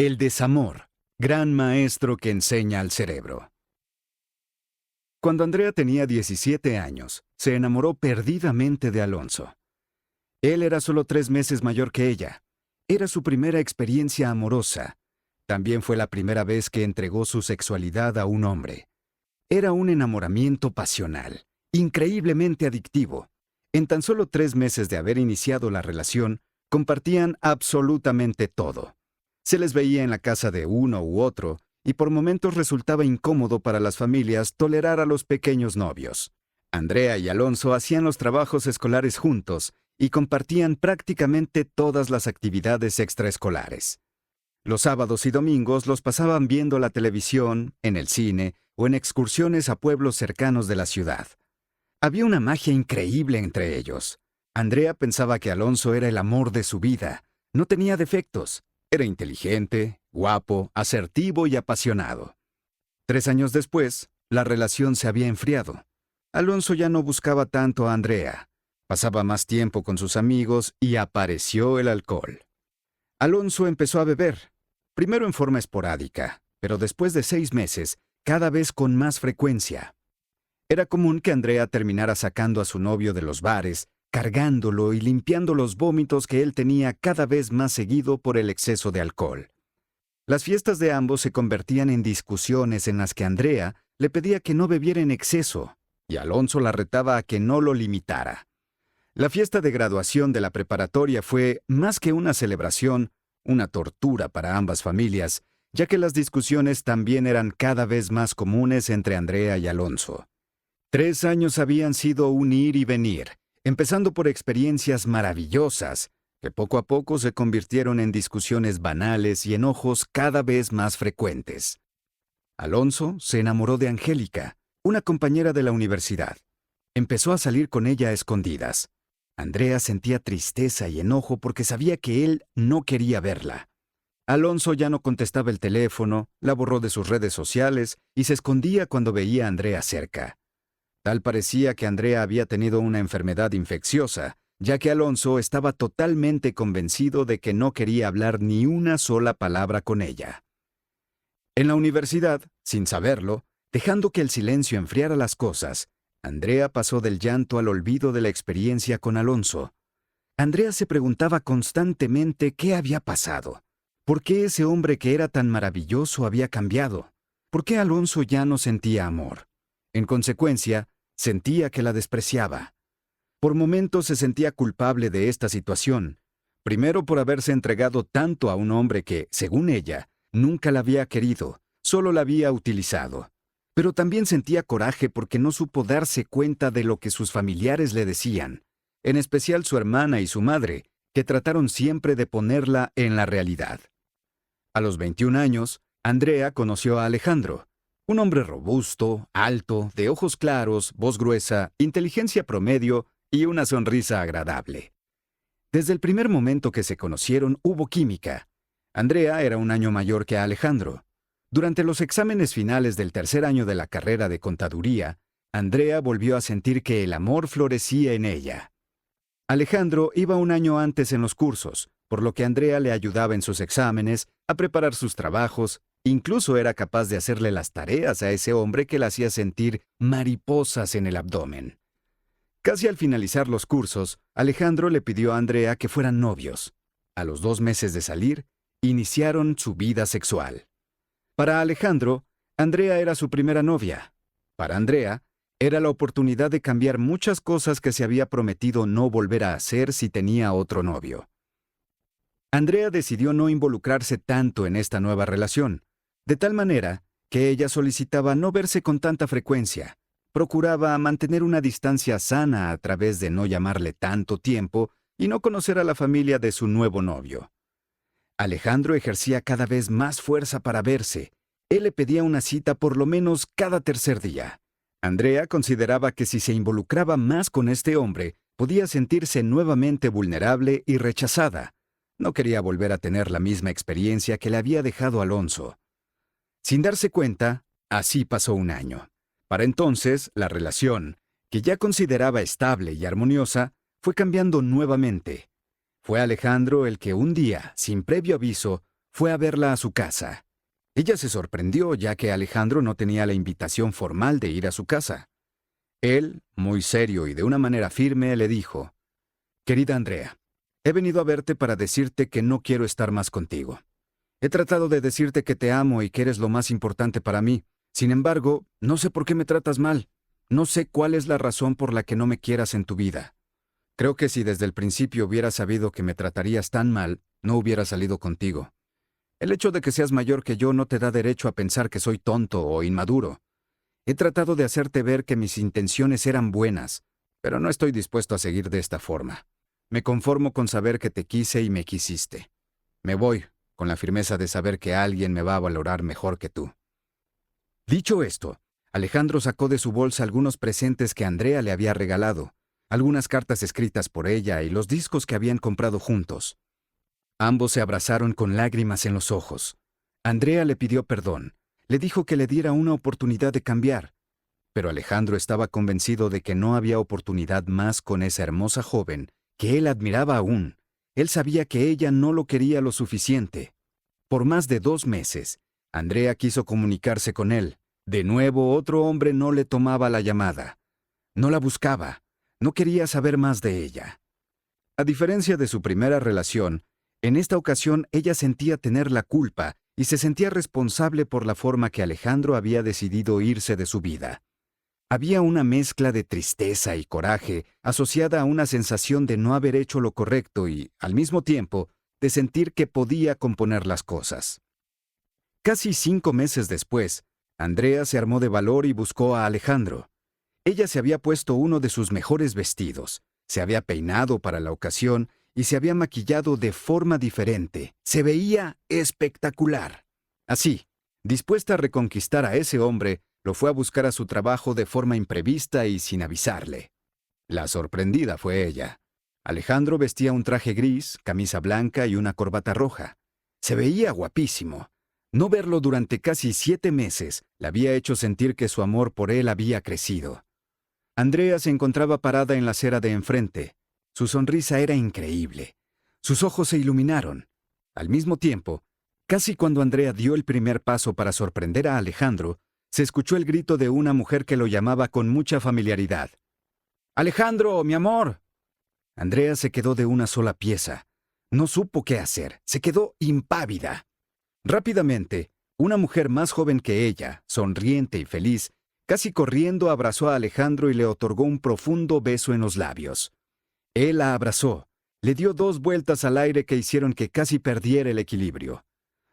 El desamor, gran maestro que enseña al cerebro. Cuando Andrea tenía 17 años, se enamoró perdidamente de Alonso. Él era solo 3 meses mayor que ella. Era su primera experiencia amorosa. También fue la primera vez que entregó su sexualidad a un hombre. Era un enamoramiento pasional, increíblemente adictivo. En tan solo 3 meses de haber iniciado la relación, compartían absolutamente todo. Se les veía en la casa de uno u otro, y por momentos resultaba incómodo para las familias tolerar a los pequeños novios. Andrea y Alonso hacían los trabajos escolares juntos y compartían prácticamente todas las actividades extraescolares. Los sábados y domingos los pasaban viendo la televisión, en el cine o en excursiones a pueblos cercanos de la ciudad. Había una magia increíble entre ellos. Andrea pensaba que Alonso era el amor de su vida. No tenía defectos. Era inteligente, guapo, asertivo y apasionado. 3 años después, la relación se había enfriado. Alonso ya no buscaba tanto a Andrea. Pasaba más tiempo con sus amigos y apareció el alcohol. Alonso empezó a beber, primero en forma esporádica, pero después de 6 meses, cada vez con más frecuencia. Era común que Andrea terminara sacando a su novio de los bares, cargándolo y limpiando los vómitos que él tenía cada vez más seguido por el exceso de alcohol. Las fiestas de ambos se convertían en discusiones en las que Andrea le pedía que no bebiera en exceso, y Alonso la retaba a que no lo limitara. La fiesta de graduación de la preparatoria fue, más que una celebración, una tortura para ambas familias, ya que las discusiones también eran cada vez más comunes entre Andrea y Alonso. 3 años habían sido un ir y venir, empezando por experiencias maravillosas, que poco a poco se convirtieron en discusiones banales y enojos cada vez más frecuentes. Alonso se enamoró de Angélica, una compañera de la universidad. Empezó a salir con ella a escondidas. Andrea sentía tristeza y enojo porque sabía que él no quería verla. Alonso ya no contestaba el teléfono, la borró de sus redes sociales y se escondía cuando veía a Andrea cerca. Tal parecía que Andrea había tenido una enfermedad infecciosa, ya que Alonso estaba totalmente convencido de que no quería hablar ni una sola palabra con ella. En la universidad, sin saberlo, dejando que el silencio enfriara las cosas, Andrea pasó del llanto al olvido de la experiencia con Alonso. Andrea se preguntaba constantemente qué había pasado. ¿Por qué ese hombre que era tan maravilloso había cambiado? ¿Por qué Alonso ya no sentía amor? En consecuencia, sentía que la despreciaba. Por momentos se sentía culpable de esta situación, primero por haberse entregado tanto a un hombre que, según ella, nunca la había querido, solo la había utilizado. Pero también sentía coraje porque no supo darse cuenta de lo que sus familiares le decían, en especial su hermana y su madre, que trataron siempre de ponerla en la realidad. A los 21 años, Andrea conoció a Alejandro, un hombre robusto, alto, de ojos claros, voz gruesa, inteligencia promedio y una sonrisa agradable. Desde el primer momento que se conocieron hubo química. Andrea era un año mayor que Alejandro. Durante los exámenes finales del tercer año de la carrera de contaduría, Andrea volvió a sentir que el amor florecía en ella. Alejandro iba un año antes en los cursos, por lo que Andrea le ayudaba en sus exámenes, a preparar sus trabajos, incluso era capaz de hacerle las tareas a ese hombre que la hacía sentir mariposas en el abdomen. Casi al finalizar los cursos, Alejandro le pidió a Andrea que fueran novios. A los 2 meses de salir, iniciaron su vida sexual. Para Alejandro, Andrea era su primera novia. Para Andrea, era la oportunidad de cambiar muchas cosas que se había prometido no volver a hacer si tenía otro novio. Andrea decidió no involucrarse tanto en esta nueva relación, de tal manera que ella solicitaba no verse con tanta frecuencia. Procuraba mantener una distancia sana a través de no llamarle tanto tiempo y no conocer a la familia de su nuevo novio. Alejandro ejercía cada vez más fuerza para verse. Él le pedía una cita por lo menos cada tercer día. Andrea consideraba que si se involucraba más con este hombre, podía sentirse nuevamente vulnerable y rechazada. No quería volver a tener la misma experiencia que le había dejado Alonso. Sin darse cuenta, así pasó un año. Para entonces, la relación, que ya consideraba estable y armoniosa, fue cambiando nuevamente. Fue Alejandro el que un día, sin previo aviso, fue a verla a su casa. Ella se sorprendió ya que Alejandro no tenía la invitación formal de ir a su casa. Él, muy serio y de una manera firme, le dijo: «Querida Andrea, he venido a verte para decirte que no quiero estar más contigo. He tratado de decirte que te amo y que eres lo más importante para mí. Sin embargo, no sé por qué me tratas mal. No sé cuál es la razón por la que no me quieras en tu vida. Creo que si desde el principio hubieras sabido que me tratarías tan mal, no hubiera salido contigo. El hecho de que seas mayor que yo no te da derecho a pensar que soy tonto o inmaduro. He tratado de hacerte ver que mis intenciones eran buenas, pero no estoy dispuesto a seguir de esta forma. Me conformo con saber que te quise y me quisiste. Me voy, con la firmeza de saber que alguien me va a valorar mejor que tú». Dicho esto, Alejandro sacó de su bolsa algunos presentes que Andrea le había regalado, algunas cartas escritas por ella y los discos que habían comprado juntos. Ambos se abrazaron con lágrimas en los ojos. Andrea le pidió perdón, le dijo que le diera una oportunidad de cambiar, pero Alejandro estaba convencido de que no había oportunidad más con esa hermosa joven, que él admiraba aún. Él sabía que ella no lo quería lo suficiente. Por más de 2 meses, Andrea quiso comunicarse con él. De nuevo, otro hombre no le tomaba la llamada. No la buscaba. No quería saber más de ella. A diferencia de su primera relación, en esta ocasión ella sentía tener la culpa y se sentía responsable por la forma que Alejandro había decidido irse de su vida. Había una mezcla de tristeza y coraje asociada a una sensación de no haber hecho lo correcto y, al mismo tiempo, de sentir que podía componer las cosas. Casi 5 meses después, Andrea se armó de valor y buscó a Alejandro. Ella se había puesto uno de sus mejores vestidos, se había peinado para la ocasión y se había maquillado de forma diferente. Se veía espectacular. Así, dispuesta a reconquistar a ese hombre, lo fue a buscar a su trabajo de forma imprevista y sin avisarle. La sorprendida fue ella. Alejandro vestía un traje gris, camisa blanca y una corbata roja. Se veía guapísimo. No verlo durante casi 7 meses le había hecho sentir que su amor por él había crecido. Andrea se encontraba parada en la acera de enfrente. Su sonrisa era increíble. Sus ojos se iluminaron. Al mismo tiempo, casi cuando Andrea dio el primer paso para sorprender a Alejandro, se escuchó el grito de una mujer que lo llamaba con mucha familiaridad. «¡Alejandro, mi amor!». Andrea se quedó de una sola pieza. No supo qué hacer. Se quedó impávida. Rápidamente, una mujer más joven que ella, sonriente y feliz, casi corriendo abrazó a Alejandro y le otorgó un profundo beso en los labios. Él la abrazó, le dio 2 vueltas al aire que hicieron que casi perdiera el equilibrio.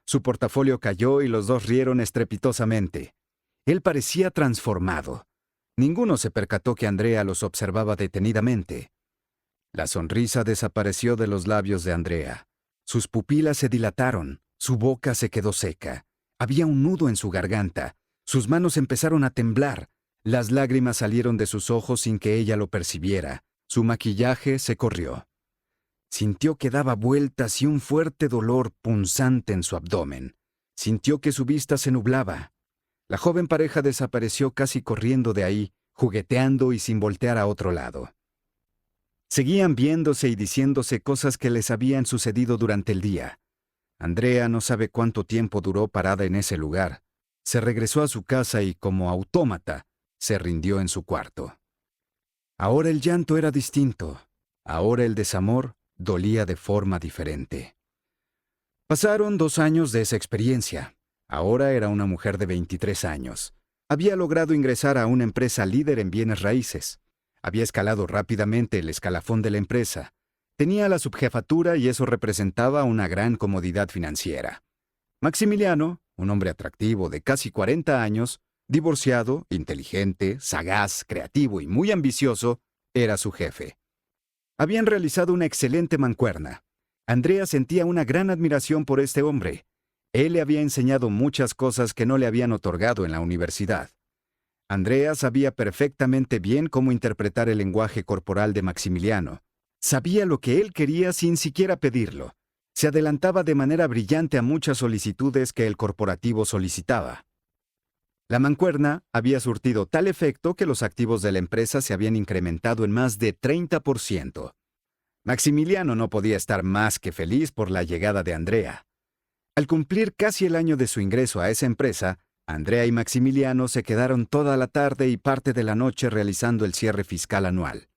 Su portafolio cayó y los dos rieron estrepitosamente. Él parecía transformado. Ninguno se percató que Andrea los observaba detenidamente. La sonrisa desapareció de los labios de Andrea. Sus pupilas se dilataron, su boca se quedó seca. Había un nudo en su garganta. Sus manos empezaron a temblar. Las lágrimas salieron de sus ojos sin que ella lo percibiera. Su maquillaje se corrió. Sintió que daba vueltas y un fuerte dolor punzante en su abdomen. Sintió que su vista se nublaba. La joven pareja desapareció casi corriendo de ahí, jugueteando y sin voltear a otro lado. Seguían viéndose y diciéndose cosas que les habían sucedido durante el día. Andrea no sabe cuánto tiempo duró parada en ese lugar. Se regresó a su casa y, como autómata, se rindió en su cuarto. Ahora el llanto era distinto. Ahora el desamor dolía de forma diferente. Pasaron 2 años de esa experiencia. Ahora era una mujer de 23 años. Había logrado ingresar a una empresa líder en bienes raíces. Había escalado rápidamente el escalafón de la empresa. Tenía la subjefatura y eso representaba una gran comodidad financiera. Maximiliano, un hombre atractivo de casi 40 años, divorciado, inteligente, sagaz, creativo y muy ambicioso, era su jefe. Habían realizado una excelente mancuerna. Andrea sentía una gran admiración por este hombre. Él le había enseñado muchas cosas que no le habían otorgado en la universidad. Andrea sabía perfectamente bien cómo interpretar el lenguaje corporal de Maximiliano. Sabía lo que él quería sin siquiera pedirlo. Se adelantaba de manera brillante a muchas solicitudes que el corporativo solicitaba. La mancuerna había surtido tal efecto que los activos de la empresa se habían incrementado en más de 30%. Maximiliano no podía estar más que feliz por la llegada de Andrea. Al cumplir casi el año de su ingreso a esa empresa, Andrea y Maximiliano se quedaron toda la tarde y parte de la noche realizando el cierre fiscal anual.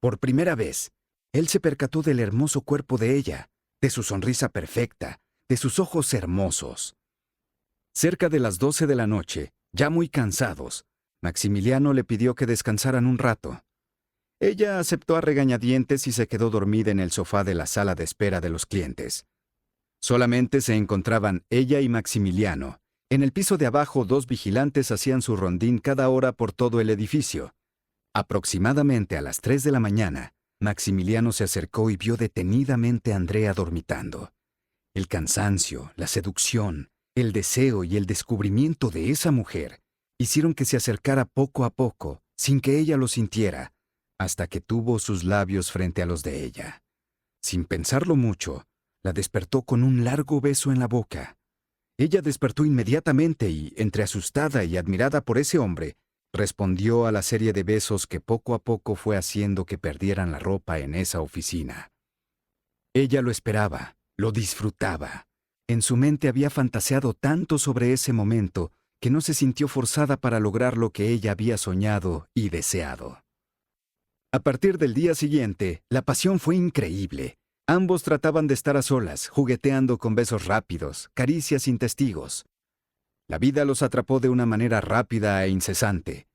Por primera vez, él se percató del hermoso cuerpo de ella, de su sonrisa perfecta, de sus ojos hermosos. Cerca de las 12 de la noche, ya muy cansados, Maximiliano le pidió que descansaran un rato. Ella aceptó a regañadientes y se quedó dormida en el sofá de la sala de espera de los clientes. Solamente se encontraban ella y Maximiliano. En el piso de abajo, 2 vigilantes hacían su rondín cada hora por todo el edificio. Aproximadamente a las 3 de la mañana, Maximiliano se acercó y vio detenidamente a Andrea dormitando. El cansancio, la seducción, el deseo y el descubrimiento de esa mujer hicieron que se acercara poco a poco, sin que ella lo sintiera, hasta que tuvo sus labios frente a los de ella. Sin pensarlo mucho, la despertó con un largo beso en la boca. Ella despertó inmediatamente y, entre asustada y admirada por ese hombre, respondió a la serie de besos que poco a poco fue haciendo que perdieran la ropa en esa oficina. Ella lo esperaba, lo disfrutaba. En su mente había fantaseado tanto sobre ese momento que no se sintió forzada para lograr lo que ella había soñado y deseado. A partir del día siguiente, la pasión fue increíble. Ambos trataban de estar a solas, jugueteando con besos rápidos, caricias sin testigos. La vida los atrapó de una manera rápida e incesante.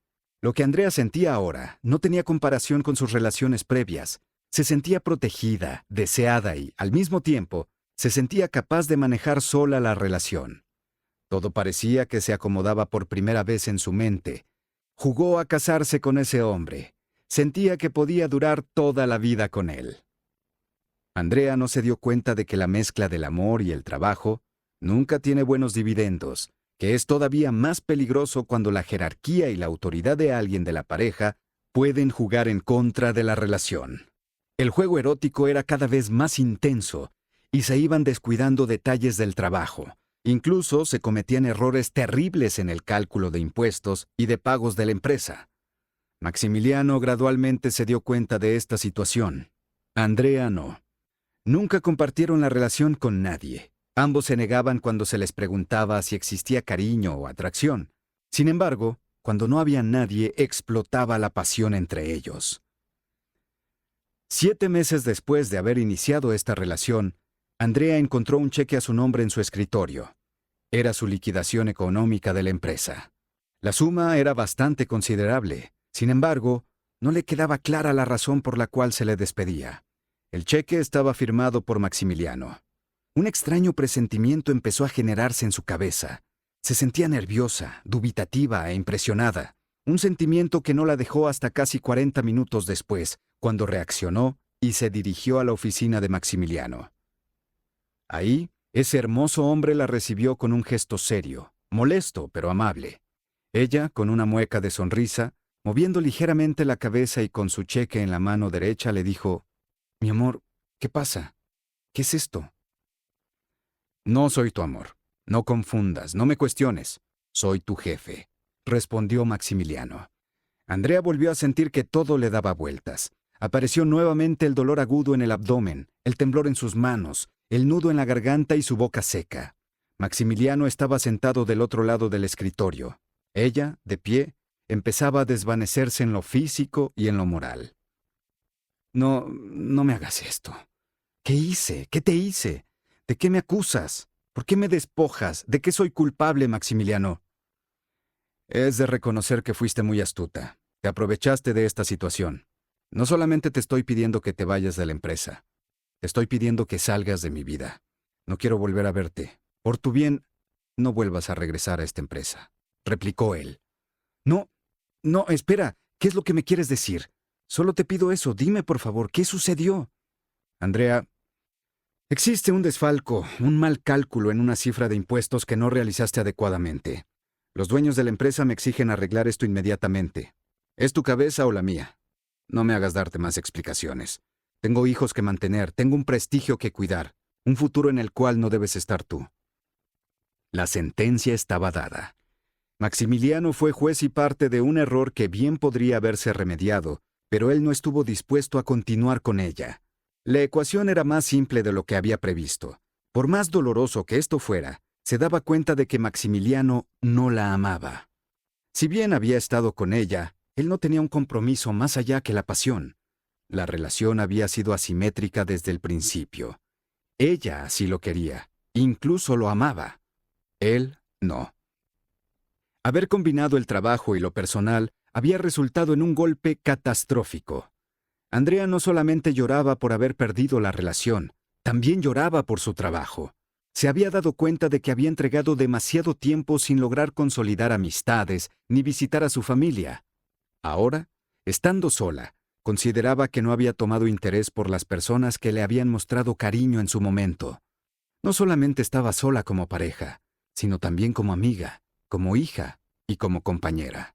Lo que Andrea sentía ahora no tenía comparación con sus relaciones previas. Se sentía protegida, deseada y, al mismo tiempo, se sentía capaz de manejar sola la relación. Todo parecía que se acomodaba por primera vez en su mente. Jugó a casarse con ese hombre. Sentía que podía durar toda la vida con él. Andrea no se dio cuenta de que la mezcla del amor y el trabajo nunca tiene buenos dividendos, que es todavía más peligroso cuando la jerarquía y la autoridad de alguien de la pareja pueden jugar en contra de la relación. El juego erótico era cada vez más intenso y se iban descuidando detalles del trabajo. Incluso se cometían errores terribles en el cálculo de impuestos y de pagos de la empresa. Maximiliano gradualmente se dio cuenta de esta situación. Andrea no. Nunca compartieron la relación con nadie. Ambos se negaban cuando se les preguntaba si existía cariño o atracción. Sin embargo, cuando no había nadie, explotaba la pasión entre ellos. 7 meses después de haber iniciado esta relación, Andrea encontró un cheque a su nombre en su escritorio. Era su liquidación económica de la empresa. La suma era bastante considerable. Sin embargo, no le quedaba clara la razón por la cual se le despedía. El cheque estaba firmado por Maximiliano. Un extraño presentimiento empezó a generarse en su cabeza. Se sentía nerviosa, dubitativa e impresionada. Un sentimiento que no la dejó hasta casi 40 minutos después, cuando reaccionó y se dirigió a la oficina de Maximiliano. Ahí, ese hermoso hombre la recibió con un gesto serio, molesto pero amable. Ella, con una mueca de sonrisa, moviendo ligeramente la cabeza y con su cheque en la mano derecha, le dijo: «Mi amor, ¿qué pasa? ¿Qué es esto?» «No soy tu amor. No confundas, no me cuestiones. Soy tu jefe», respondió Maximiliano. Andrea volvió a sentir que todo le daba vueltas. Apareció nuevamente el dolor agudo en el abdomen, el temblor en sus manos, el nudo en la garganta y su boca seca. Maximiliano estaba sentado del otro lado del escritorio. Ella, de pie, empezaba a desvanecerse en lo físico y en lo moral. No me hagas esto. ¿Qué hice? ¿Qué te hice? ¿De qué me acusas? ¿Por qué me despojas? ¿De qué soy culpable, Maximiliano? Es de reconocer que fuiste muy astuta. Te aprovechaste de esta situación. No solamente te estoy pidiendo que te vayas de la empresa. Te estoy pidiendo que salgas de mi vida. No quiero volver a verte. Por tu bien, no vuelvas a regresar a esta empresa», replicó él. No, espera. ¿Qué es lo que me quieres decir? Solo te pido eso. Dime, por favor, ¿qué sucedió? Andrea, existe un desfalco, un mal cálculo en una cifra de impuestos que no realizaste adecuadamente. Los dueños de la empresa me exigen arreglar esto inmediatamente. ¿Es tu cabeza o la mía? No me hagas darte más explicaciones. Tengo hijos que mantener, tengo un prestigio que cuidar, un futuro en el cual no debes estar tú. La sentencia estaba dada. Maximiliano fue juez y parte de un error que bien podría haberse remediado, pero él no estuvo dispuesto a continuar con ella. La ecuación era más simple de lo que había previsto. Por más doloroso que esto fuera, se daba cuenta de que Maximiliano no la amaba. Si bien había estado con ella, él no tenía un compromiso más allá que la pasión. La relación había sido asimétrica desde el principio. Ella así lo quería, incluso lo amaba. Él no. Haber combinado el trabajo y lo personal había resultado en un golpe catastrófico. Andrea no solamente lloraba por haber perdido la relación, también lloraba por su trabajo. Se había dado cuenta de que había entregado demasiado tiempo sin lograr consolidar amistades ni visitar a su familia. Ahora, estando sola, consideraba que no había tomado interés por las personas que le habían mostrado cariño en su momento. No solamente estaba sola como pareja, sino también como amiga, como hija y como compañera.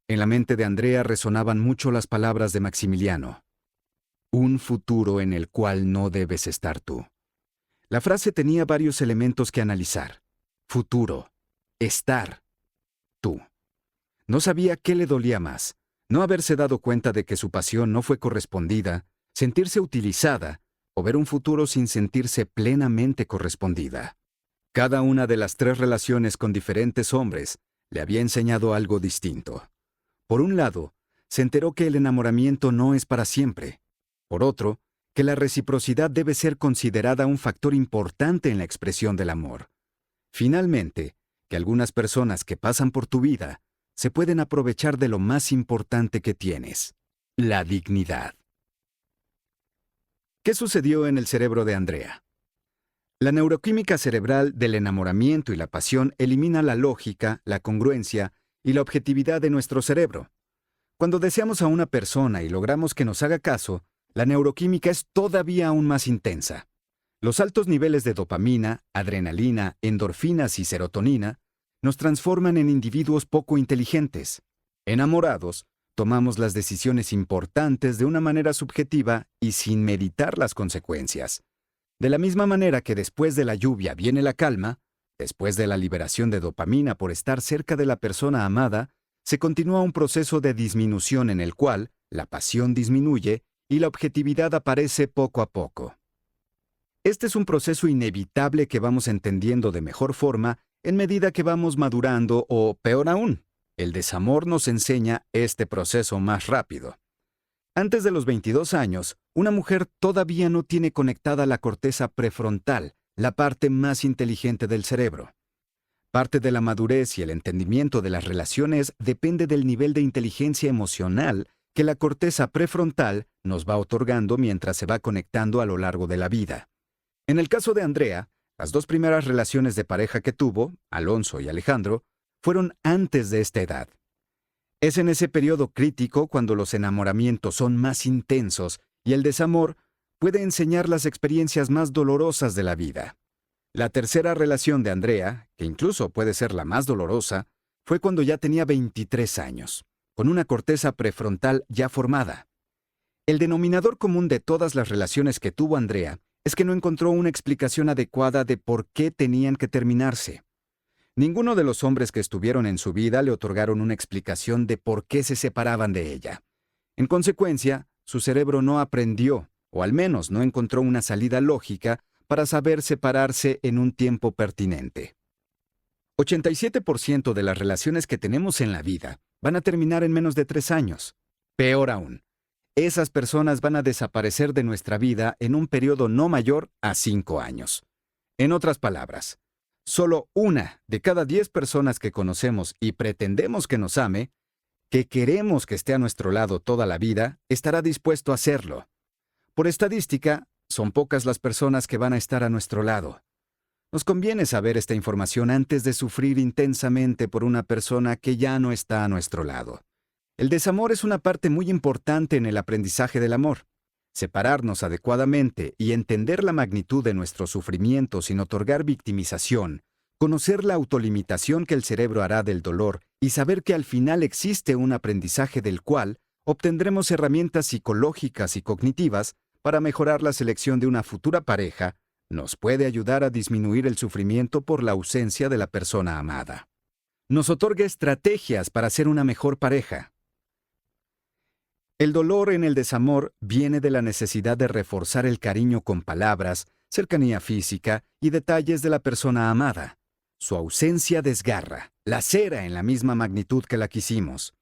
En la mente de Andrea resonaban mucho las palabras de Maximiliano. Un futuro en el cual no debes estar tú. La frase tenía varios elementos que analizar. Futuro, estar, tú. No sabía qué le dolía más, no haberse dado cuenta de que su pasión no fue correspondida, sentirse utilizada, o ver un futuro sin sentirse plenamente correspondida. Cada una de las 3 relaciones con diferentes hombres le había enseñado algo distinto. Por un lado, se enteró que el enamoramiento no es para siempre. Por otro, que la reciprocidad debe ser considerada un factor importante en la expresión del amor. Finalmente, que algunas personas que pasan por tu vida se pueden aprovechar de lo más importante que tienes, la dignidad. ¿Qué sucedió en el cerebro de Andrea? La neuroquímica cerebral del enamoramiento y la pasión elimina la lógica, la congruencia y la objetividad de nuestro cerebro. Cuando deseamos a una persona y logramos que nos haga caso, la neuroquímica es todavía aún más intensa. Los altos niveles de dopamina, adrenalina, endorfinas y serotonina nos transforman en individuos poco inteligentes. Enamorados, tomamos las decisiones importantes de una manera subjetiva y sin meditar las consecuencias. De la misma manera que después de la lluvia viene la calma, después de la liberación de dopamina por estar cerca de la persona amada, se continúa un proceso de disminución en el cual la pasión disminuye y la objetividad aparece poco a poco. Este es un proceso inevitable que vamos entendiendo de mejor forma en medida que vamos madurando o, peor aún, el desamor nos enseña este proceso más rápido. Antes de los 22 años, una mujer todavía no tiene conectada la corteza prefrontal, la parte más inteligente del cerebro. Parte de la madurez y el entendimiento de las relaciones depende del nivel de inteligencia emocional que la corteza prefrontal nos va otorgando mientras se va conectando a lo largo de la vida. En el caso de Andrea, las 2 primeras relaciones de pareja que tuvo, Alonso y Alejandro, fueron antes de esta edad. Es en ese periodo crítico cuando los enamoramientos son más intensos y el desamor puede enseñar las experiencias más dolorosas de la vida. La tercera relación de Andrea, que incluso puede ser la más dolorosa, fue cuando ya tenía 23 años, con una corteza prefrontal ya formada. El denominador común de todas las relaciones que tuvo Andrea es que no encontró una explicación adecuada de por qué tenían que terminarse. Ninguno de los hombres que estuvieron en su vida le otorgaron una explicación de por qué se separaban de ella. En consecuencia, su cerebro no aprendió, o al menos no encontró una salida lógica para saber separarse en un tiempo pertinente. 87% de las relaciones que tenemos en la vida van a terminar en menos de 3 años. Peor aún, esas personas van a desaparecer de nuestra vida en un periodo no mayor a 5 años. En otras palabras, solo 1 de cada 10 personas que conocemos y pretendemos que nos ame, que queremos que esté a nuestro lado toda la vida, estará dispuesto a hacerlo. Por estadística, son pocas las personas que van a estar a nuestro lado. Nos conviene saber esta información antes de sufrir intensamente por una persona que ya no está a nuestro lado. El desamor es una parte muy importante en el aprendizaje del amor. Separarnos adecuadamente y entender la magnitud de nuestro sufrimiento sin otorgar victimización, conocer la autolimitación que el cerebro hará del dolor y saber que al final existe un aprendizaje del cual obtendremos herramientas psicológicas y cognitivas para mejorar la selección de una futura pareja, nos puede ayudar a disminuir el sufrimiento por la ausencia de la persona amada. Nos otorga estrategias para ser una mejor pareja. El dolor en el desamor viene de la necesidad de reforzar el cariño con palabras, cercanía física y detalles de la persona amada. Su ausencia desgarra, lacera en la misma magnitud que la quisimos.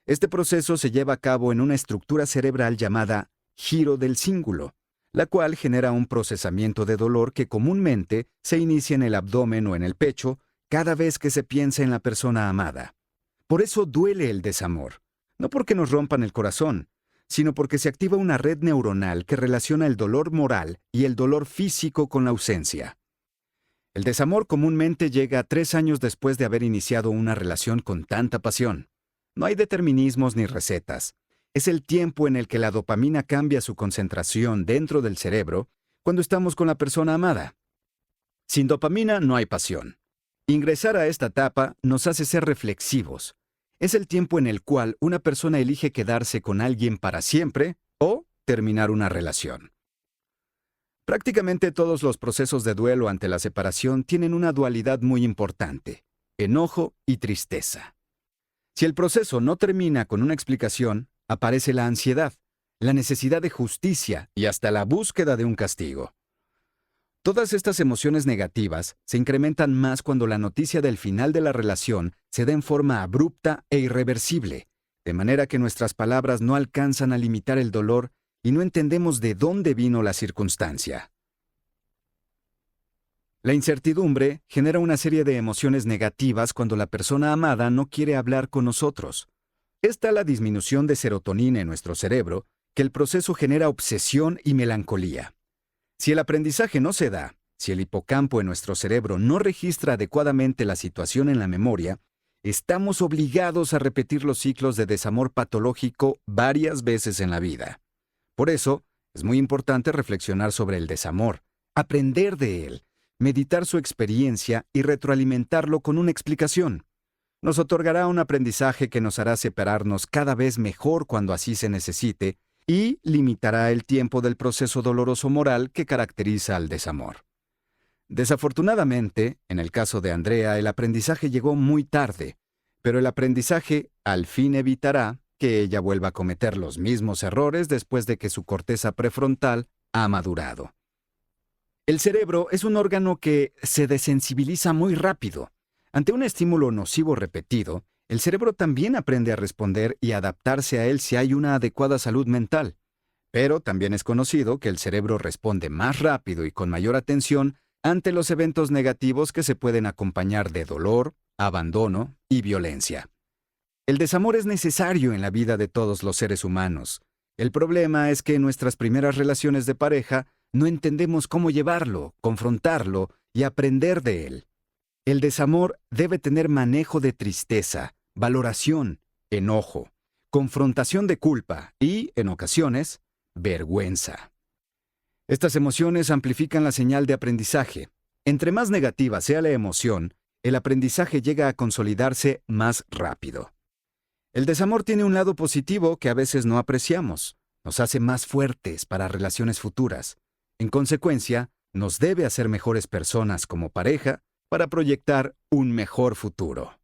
Este proceso se lleva a cabo en una estructura cerebral llamada giro del cíngulo, la cual genera un procesamiento de dolor que comúnmente se inicia en el abdomen o en el pecho cada vez que se piensa en la persona amada. Por eso duele el desamor, no porque nos rompan el corazón, sino porque se activa una red neuronal que relaciona el dolor moral y el dolor físico con la ausencia. El desamor comúnmente llega 3 años después de haber iniciado una relación con tanta pasión. No hay determinismos ni recetas. Es el tiempo en el que la dopamina cambia su concentración dentro del cerebro cuando estamos con la persona amada. Sin dopamina no hay pasión. Ingresar a esta etapa nos hace ser reflexivos. Es el tiempo en el cual una persona elige quedarse con alguien para siempre o terminar una relación. Prácticamente todos los procesos de duelo ante la separación tienen una dualidad muy importante: enojo y tristeza. Si el proceso no termina con una explicación, aparece la ansiedad, la necesidad de justicia y hasta la búsqueda de un castigo. Todas estas emociones negativas se incrementan más cuando la noticia del final de la relación se da en forma abrupta e irreversible, de manera que nuestras palabras no alcanzan a limitar el dolor y no entendemos de dónde vino la circunstancia. La incertidumbre genera una serie de emociones negativas cuando la persona amada no quiere hablar con nosotros. Es tal la disminución de serotonina en nuestro cerebro que el proceso genera obsesión y melancolía. Si el aprendizaje no se da, si el hipocampo en nuestro cerebro no registra adecuadamente la situación en la memoria, estamos obligados a repetir los ciclos de desamor patológico varias veces en la vida. Por eso, es muy importante reflexionar sobre el desamor, aprender de él, meditar su experiencia y retroalimentarlo con una explicación. Nos otorgará un aprendizaje que nos hará separarnos cada vez mejor cuando así se necesite y limitará el tiempo del proceso doloroso moral que caracteriza al desamor. Desafortunadamente, en el caso de Andrea, el aprendizaje llegó muy tarde, pero el aprendizaje al fin evitará que ella vuelva a cometer los mismos errores después de que su corteza prefrontal ha madurado. El cerebro es un órgano que se desensibiliza muy rápido. Ante un estímulo nocivo repetido, el cerebro también aprende a responder y adaptarse a él si hay una adecuada salud mental. Pero también es conocido que el cerebro responde más rápido y con mayor atención ante los eventos negativos que se pueden acompañar de dolor, abandono y violencia. El desamor es necesario en la vida de todos los seres humanos. El problema es que en nuestras primeras relaciones de pareja no entendemos cómo llevarlo, confrontarlo y aprender de él. El desamor debe tener manejo de tristeza, valoración, enojo, confrontación de culpa y, en ocasiones, vergüenza. Estas emociones amplifican la señal de aprendizaje. Entre más negativa sea la emoción, el aprendizaje llega a consolidarse más rápido. El desamor tiene un lado positivo que a veces no apreciamos. Nos hace más fuertes para relaciones futuras. En consecuencia, nos debe hacer mejores personas como pareja para proyectar un mejor futuro.